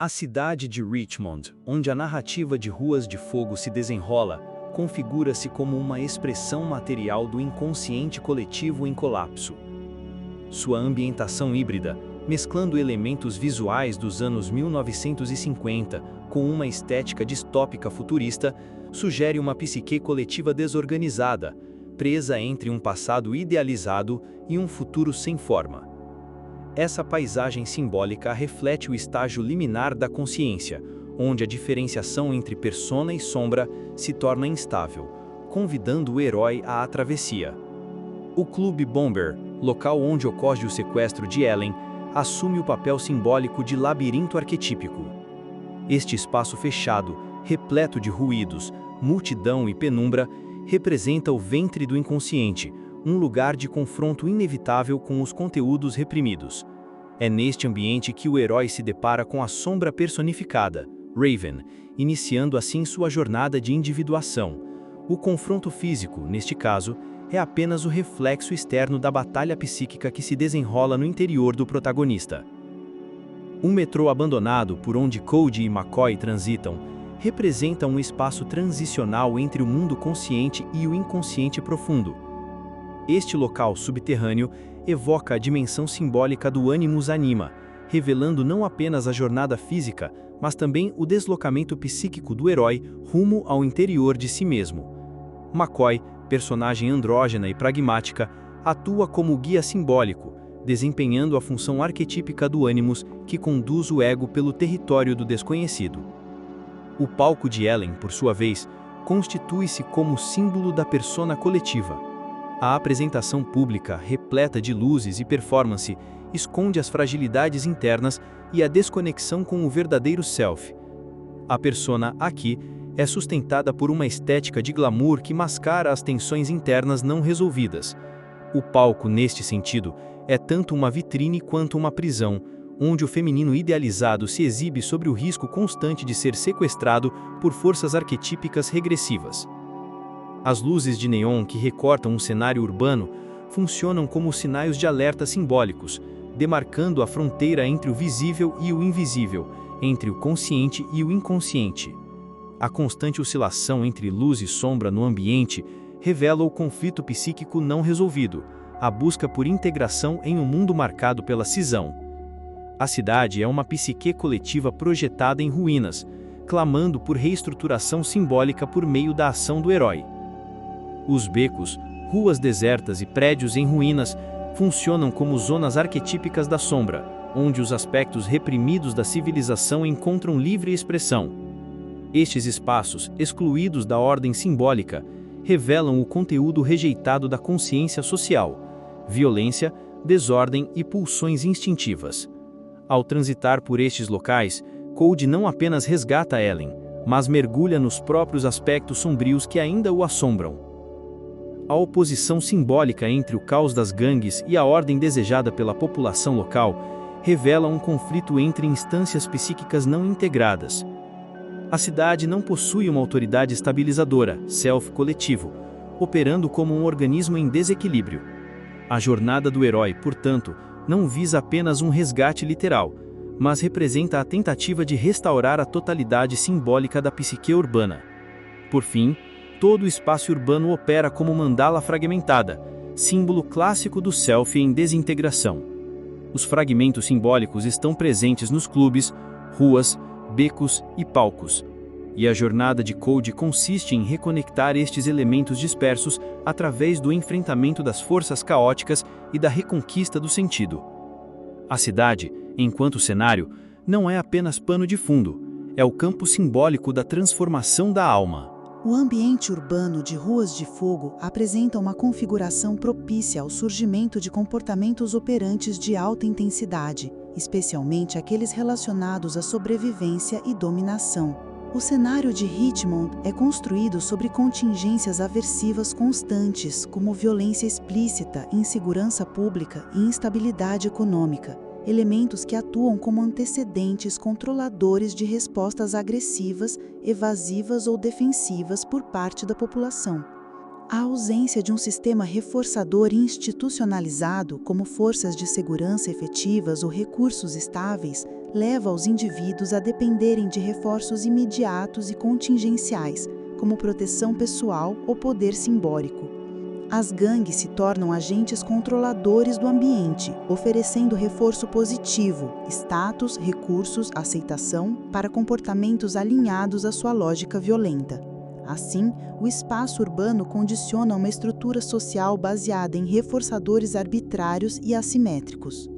A cidade de Richmond, onde a narrativa de Ruas de Fogo se desenrola, configura-se como uma expressão material do inconsciente coletivo em colapso. Sua ambientação híbrida, mesclando elementos visuais dos anos 1950 com uma estética distópica futurista, sugere uma psique coletiva desorganizada, presa entre um passado idealizado e um futuro sem forma. Essa paisagem simbólica reflete o estágio liminar da consciência, onde a diferenciação entre persona e sombra se torna instável, convidando o herói à travessia. O Clube Bomber, local onde ocorre o sequestro de Ellen, assume o papel simbólico de labirinto arquetípico. Este espaço fechado, repleto de ruídos, multidão e penumbra, representa o ventre do inconsciente, um lugar de confronto inevitável com os conteúdos reprimidos. É neste ambiente que o herói se depara com a sombra personificada, Raven, iniciando assim sua jornada de individuação. O confronto físico, neste caso, é apenas o reflexo externo da batalha psíquica que se desenrola no interior do protagonista. Um metrô abandonado por onde Cody e McCoy transitam representa um espaço transicional entre o mundo consciente e o inconsciente profundo. Este local subterrâneo evoca a dimensão simbólica do Animus Anima, revelando não apenas a jornada física, mas também o deslocamento psíquico do herói rumo ao interior de si mesmo. McCoy, personagem andrógena e pragmática, atua como guia simbólico, desempenhando a função arquetípica do Animus que conduz o ego pelo território do desconhecido. O palco de Ellen, por sua vez, constitui-se como símbolo da persona coletiva. A apresentação pública, repleta de luzes e performance, esconde as fragilidades internas e a desconexão com o verdadeiro self. A persona, aqui, é sustentada por uma estética de glamour que mascara as tensões internas não resolvidas. O palco, neste sentido, é tanto uma vitrine quanto uma prisão, onde o feminino idealizado se exibe sobre o risco constante de ser sequestrado por forças arquetípicas regressivas. As luzes de neon que recortam um cenário urbano funcionam como sinais de alerta simbólicos, demarcando a fronteira entre o visível e o invisível, entre o consciente e o inconsciente. A constante oscilação entre luz e sombra no ambiente revela o conflito psíquico não resolvido, a busca por integração em um mundo marcado pela cisão. A cidade é uma psique coletiva projetada em ruínas, clamando por reestruturação simbólica por meio da ação do herói. Os becos, ruas desertas e prédios em ruínas funcionam como zonas arquetípicas da sombra, onde os aspectos reprimidos da civilização encontram livre expressão. Estes espaços, excluídos da ordem simbólica, revelam o conteúdo rejeitado da consciência social: violência, desordem e pulsões instintivas. Ao transitar por estes locais, Cody não apenas resgata Ellen, mas mergulha nos próprios aspectos sombrios que ainda o assombram. A oposição simbólica entre o caos das gangues e a ordem desejada pela população local revela um conflito entre instâncias psíquicas não integradas. A cidade não possui uma autoridade estabilizadora, self coletivo, operando como um organismo em desequilíbrio. A jornada do herói, portanto, não visa apenas um resgate literal, mas representa a tentativa de restaurar a totalidade simbólica da psique urbana. Por fim, todo o espaço urbano opera como mandala fragmentada, símbolo clássico do self em desintegração. Os fragmentos simbólicos estão presentes nos clubes, ruas, becos e palcos. E a jornada de Cody consiste em reconectar estes elementos dispersos através do enfrentamento das forças caóticas e da reconquista do sentido. A cidade, enquanto cenário, não é apenas pano de fundo, é o campo simbólico da transformação da alma. O ambiente urbano de Ruas de Fogo apresenta uma configuração propícia ao surgimento de comportamentos operantes de alta intensidade, especialmente aqueles relacionados à sobrevivência e dominação. O cenário de Richmond é construído sobre contingências aversivas constantes, como violência explícita, insegurança pública e instabilidade econômica, elementos que atuam como antecedentes controladores de respostas agressivas, evasivas ou defensivas por parte da população. A ausência de um sistema reforçador institucionalizado, como forças de segurança efetivas ou recursos estáveis, leva os indivíduos a dependerem de reforços imediatos e contingenciais, como proteção pessoal ou poder simbólico. As gangues se tornam agentes controladores do ambiente, oferecendo reforço positivo, status, recursos, aceitação para comportamentos alinhados à sua lógica violenta. Assim, o espaço urbano condiciona uma estrutura social baseada em reforçadores arbitrários e assimétricos.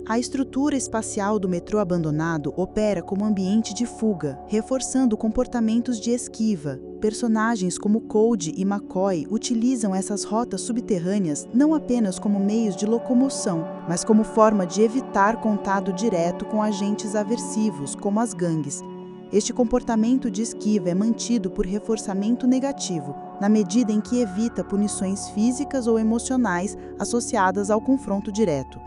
A estrutura espacial do metrô abandonado opera como ambiente de fuga, reforçando comportamentos de esquiva. Personagens como Cody e McCoy utilizam essas rotas subterrâneas não apenas como meios de locomoção, mas como forma de evitar contato direto com agentes aversivos, como as gangues. Este comportamento de esquiva é mantido por reforçamento negativo, na medida em que evita punições físicas ou emocionais associadas ao confronto direto.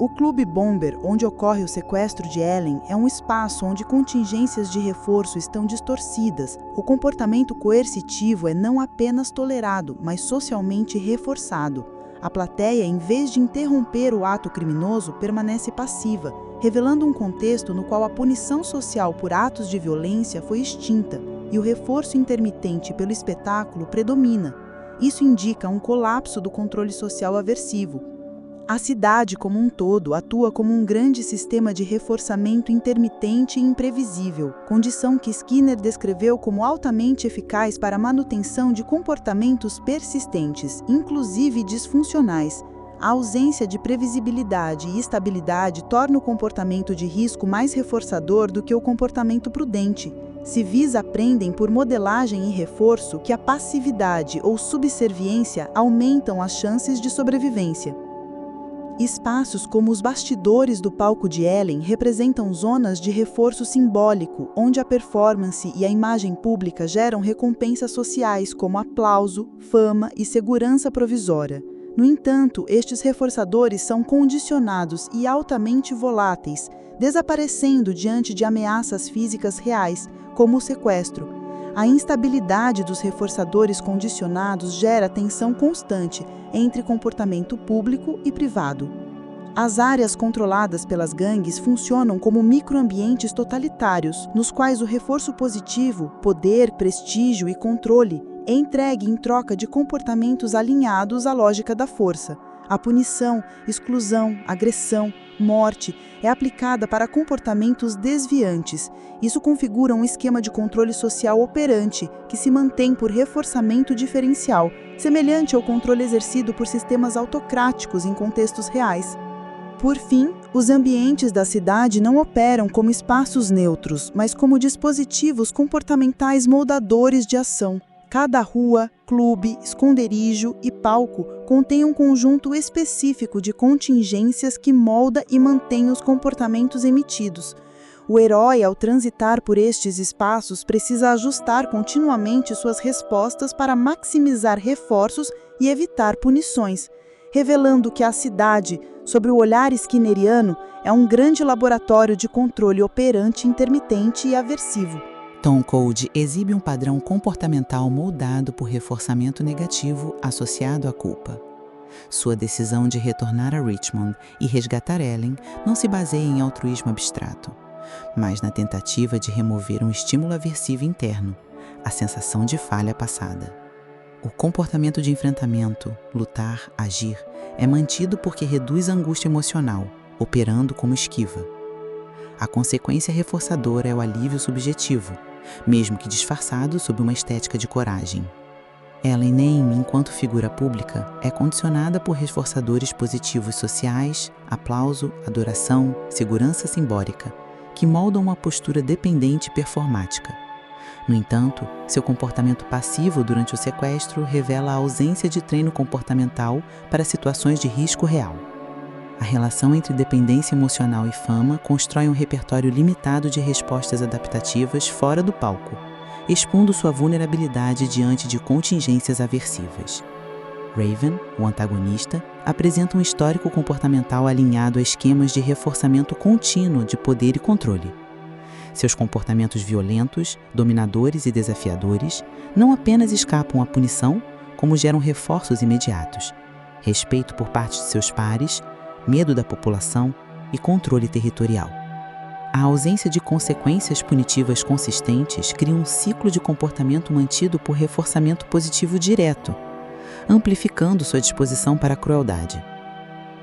O Clube Bomber, onde ocorre o sequestro de Ellen, é um espaço onde contingências de reforço estão distorcidas. O comportamento coercitivo é não apenas tolerado, mas socialmente reforçado. A plateia, em vez de interromper o ato criminoso, permanece passiva, revelando um contexto no qual a punição social por atos de violência foi extinta e o reforço intermitente pelo espetáculo predomina. Isso indica um colapso do controle social aversivo. A cidade como um todo atua como um grande sistema de reforçamento intermitente e imprevisível, condição que Skinner descreveu como altamente eficaz para a manutenção de comportamentos persistentes, inclusive disfuncionais. A ausência de previsibilidade e estabilidade torna o comportamento de risco mais reforçador do que o comportamento prudente. Civis aprendem por modelagem e reforço que a passividade ou subserviência aumentam as chances de sobrevivência. Espaços como os bastidores do palco de Ellen representam zonas de reforço simbólico, onde a performance e a imagem pública geram recompensas sociais como aplauso, fama e segurança provisória. No entanto, estes reforçadores são condicionados e altamente voláteis, desaparecendo diante de ameaças físicas reais, como o sequestro. A instabilidade dos reforçadores condicionados gera tensão constante entre comportamento público e privado. As áreas controladas pelas gangues funcionam como microambientes totalitários, nos quais o reforço positivo, poder, prestígio e controle é entregue em troca de comportamentos alinhados à lógica da força. A punição, exclusão, agressão, morte é aplicada para comportamentos desviantes. Isso configura um esquema de controle social operante que se mantém por reforçamento diferencial, semelhante ao controle exercido por sistemas autocráticos em contextos reais. Por fim, os ambientes da cidade não operam como espaços neutros, mas como dispositivos comportamentais moldadores de ação. Cada rua, clube, esconderijo e palco contém um conjunto específico de contingências que molda e mantém os comportamentos emitidos. O herói, ao transitar por estes espaços, precisa ajustar continuamente suas respostas para maximizar reforços e evitar punições, revelando que a cidade, sob o olhar skinneriano, é um grande laboratório de controle operante intermitente e aversivo. Tom Cody exibe um padrão comportamental moldado por reforçamento negativo associado à culpa. Sua decisão de retornar a Richmond e resgatar Ellen não se baseia em altruísmo abstrato, mas na tentativa de remover um estímulo aversivo interno, a sensação de falha passada. O comportamento de enfrentamento, lutar, agir, é mantido porque reduz a angústia emocional, operando como esquiva. A consequência reforçadora é o alívio subjetivo, mesmo que disfarçado sob uma estética de coragem. Ellen Name, enquanto figura pública, é condicionada por reforçadores positivos sociais, aplauso, adoração, segurança simbólica, que moldam uma postura dependente e performática. No entanto, seu comportamento passivo durante o sequestro revela a ausência de treino comportamental para situações de risco real. A relação entre dependência emocional e fama constrói um repertório limitado de respostas adaptativas fora do palco, expondo sua vulnerabilidade diante de contingências aversivas. Raven, o antagonista, apresenta um histórico comportamental alinhado a esquemas de reforçamento contínuo de poder e controle. Seus comportamentos violentos, dominadores e desafiadores não apenas escapam à punição, como geram reforços imediatos: respeito por parte de seus pares, medo da população e controle territorial. A ausência de consequências punitivas consistentes cria um ciclo de comportamento mantido por reforçamento positivo direto, amplificando sua disposição para a crueldade.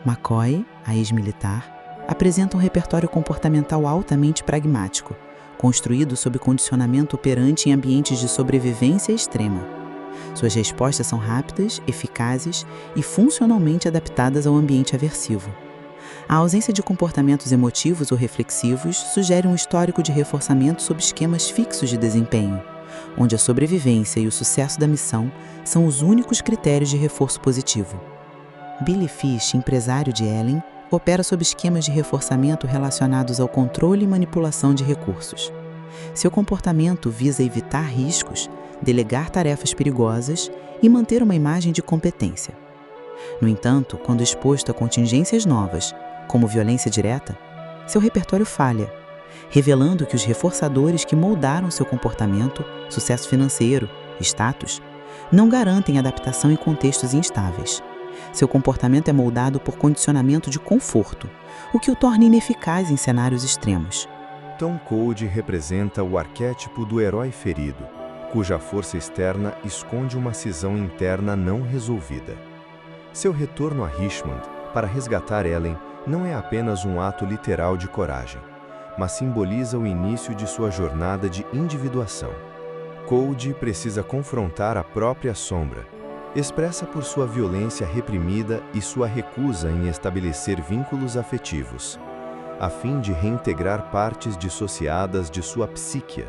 McCoy, a ex-militar, apresenta um repertório comportamental altamente pragmático, construído sob condicionamento operante em ambientes de sobrevivência extrema. Suas respostas são rápidas, eficazes e funcionalmente adaptadas ao ambiente aversivo. A ausência de comportamentos emotivos ou reflexivos sugere um histórico de reforçamento sob esquemas fixos de desempenho, onde a sobrevivência e o sucesso da missão são os únicos critérios de reforço positivo. Billy Fish, empresário de Ellen, opera sob esquemas de reforçamento relacionados ao controle e manipulação de recursos. Seu comportamento visa evitar riscos, delegar tarefas perigosas e manter uma imagem de competência. No entanto, quando exposto a contingências novas, como violência direta, seu repertório falha, revelando que os reforçadores que moldaram seu comportamento, sucesso financeiro, status, não garantem adaptação em contextos instáveis. Seu comportamento é moldado por condicionamento de conforto, o que o torna ineficaz em cenários extremos. Tom Cole representa o arquétipo do herói ferido, cuja força externa esconde uma cisão interna não resolvida. Seu retorno a Richmond para resgatar Ellen não é apenas um ato literal de coragem, mas simboliza o início de sua jornada de individuação. Cole precisa confrontar a própria sombra, expressa por sua violência reprimida e sua recusa em estabelecer vínculos afetivos, a fim de reintegrar partes dissociadas de sua psique.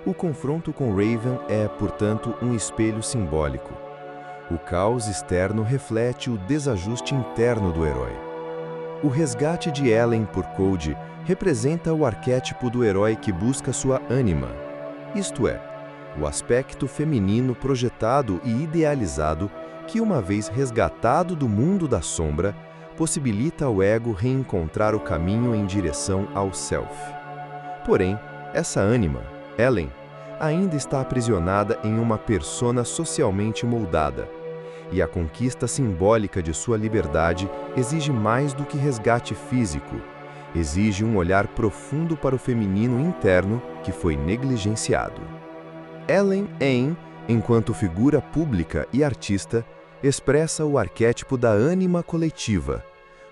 O confronto com Raven é, portanto, um espelho simbólico. O caos externo reflete o desajuste interno do herói. O resgate de Ellen por Cole representa o arquétipo do herói que busca sua ânima, isto é, o aspecto feminino projetado e idealizado que, uma vez resgatado do mundo da sombra, possibilita ao ego reencontrar o caminho em direção ao self. Porém, essa ânima, Ellen, ainda está aprisionada em uma persona socialmente moldada, e a conquista simbólica de sua liberdade exige mais do que resgate físico, exige um olhar profundo para o feminino interno que foi negligenciado. Ellen Ain, enquanto figura pública e artista, expressa o arquétipo da ânima coletiva,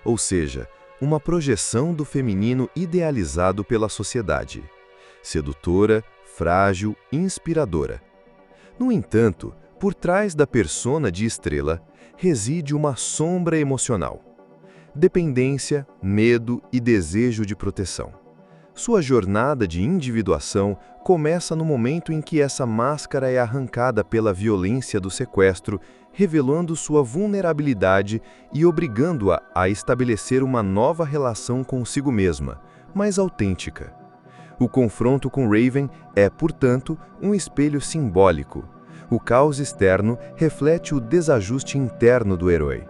ou seja, uma projeção do feminino idealizado pela sociedade, sedutora, frágil, inspiradora. No entanto, por trás da persona de estrela, reside uma sombra emocional: dependência, medo e desejo de proteção. Sua jornada de individuação começa no momento em que essa máscara é arrancada pela violência do sequestro, revelando sua vulnerabilidade e obrigando-a a estabelecer uma nova relação consigo mesma, mais autêntica. O confronto com Raven é, portanto, um espelho simbólico. O caos externo reflete o desajuste interno do herói.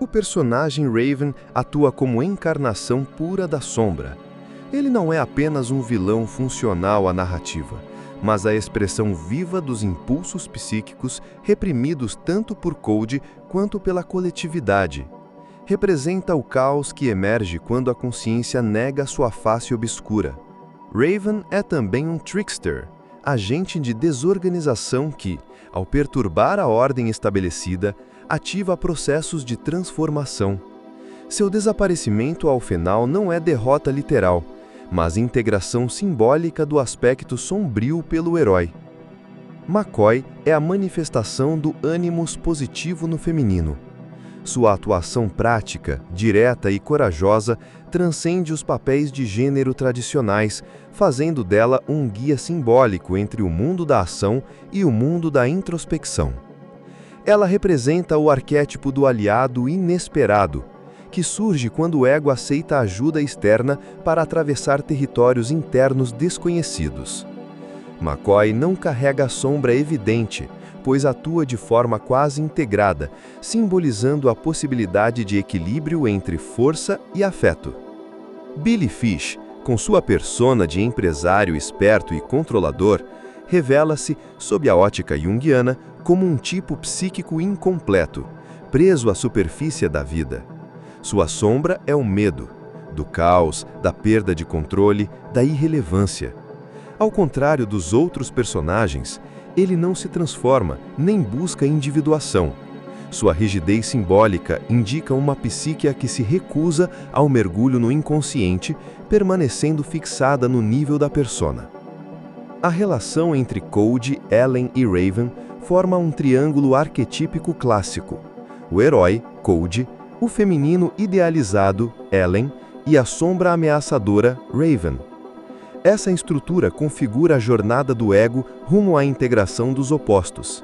O personagem Raven atua como encarnação pura da sombra. Ele não é apenas um vilão funcional à narrativa, mas a expressão viva dos impulsos psíquicos reprimidos tanto por Cole quanto pela coletividade. Representa o caos que emerge quando a consciência nega sua face obscura. Raven é também um trickster, agente de desorganização que, ao perturbar a ordem estabelecida, ativa processos de transformação. Seu desaparecimento ao final não é derrota literal, mas integração simbólica do aspecto sombrio pelo herói. McCoy é a manifestação do ânimos positivo no feminino. Sua atuação prática, direta e corajosa transcende os papéis de gênero tradicionais, fazendo dela um guia simbólico entre o mundo da ação e o mundo da introspecção. Ela representa o arquétipo do aliado inesperado, que surge quando o ego aceita ajuda externa para atravessar territórios internos desconhecidos. McCoy não carrega a sombra evidente, pois atua de forma quase integrada, simbolizando a possibilidade de equilíbrio entre força e afeto. Billy Fish, com sua persona de empresário esperto e controlador, revela-se, sob a ótica junguiana, como um tipo psíquico incompleto, preso à superfície da vida. Sua sombra é o medo, do caos, da perda de controle, da irrelevância. Ao contrário dos outros personagens, ele não se transforma nem busca individuação. Sua rigidez simbólica indica uma psique que se recusa ao mergulho no inconsciente, permanecendo fixada no nível da persona. A relação entre Code, Ellen e Raven forma um triângulo arquetípico clássico. O herói, Code, o feminino idealizado, Ellen, e a sombra ameaçadora, Raven. Essa estrutura configura a jornada do ego rumo à integração dos opostos.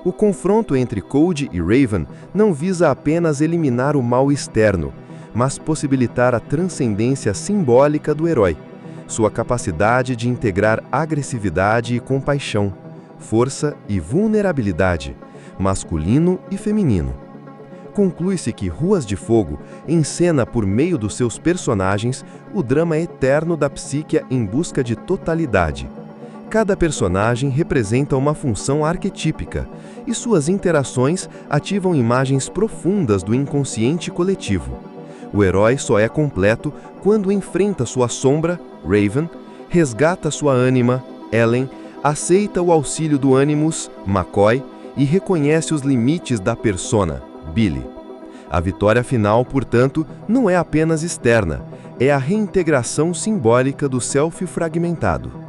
O confronto entre Code e Raven não visa apenas eliminar o mal externo, mas possibilitar a transcendência simbólica do herói, sua capacidade de integrar agressividade e compaixão, força e vulnerabilidade, masculino e feminino. Conclui-se que Ruas de Fogo encena por meio dos seus personagens o drama eterno da psique em busca de totalidade. Cada personagem representa uma função arquetípica, e suas interações ativam imagens profundas do inconsciente coletivo. O herói só é completo quando enfrenta sua sombra, Raven, resgata sua ânima, Ellen, aceita o auxílio do Animus, McCoy, e reconhece os limites da persona, Billy. A vitória final, portanto, não é apenas externa, é a reintegração simbólica do self fragmentado.